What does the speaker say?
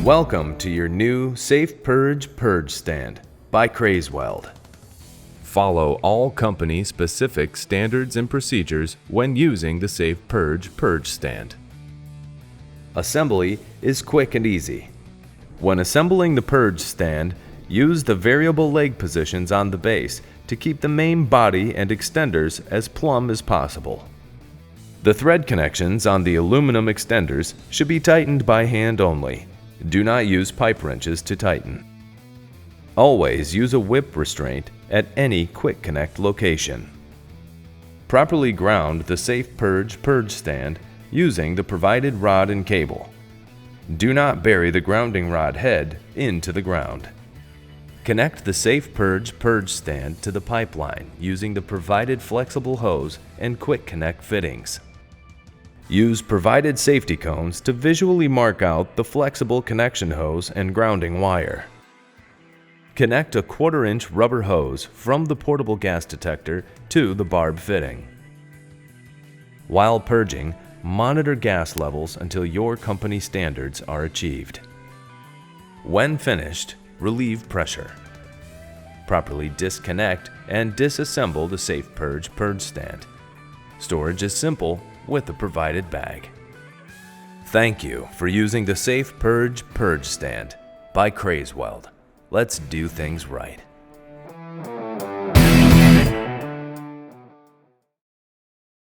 Welcome to your new SafePurge Purge Stand by Crazeweld. Follow all company-specific standards and procedures when using the SafePurge Purge Stand. Assembly is quick and easy. When assembling the Purge Stand, use the variable leg positions on the base to keep the main body and extenders as plumb as possible. The thread connections on the aluminum extenders should be tightened by hand only. Do not use pipe wrenches to tighten. Always use a whip restraint at any quick connect location. Properly ground the SafePurge Purge Stand using the provided rod and cable. Do not bury the grounding rod head into the ground. Connect the SafePurge Purge Stand to the pipeline using the provided flexible hose and quick connect fittings. Use provided safety cones to visually mark out the flexible connection hose and grounding wire. Connect a 1/4-inch rubber hose from the portable gas detector to the barb fitting. While purging, monitor gas levels until your company standards are achieved. When finished, relieve pressure. Properly disconnect and disassemble the SafePurge Purge Stand. Storage is simple with the provided bag. Thank you for using the SafePurge Purge Stand by Crazeweld. Let's do things right.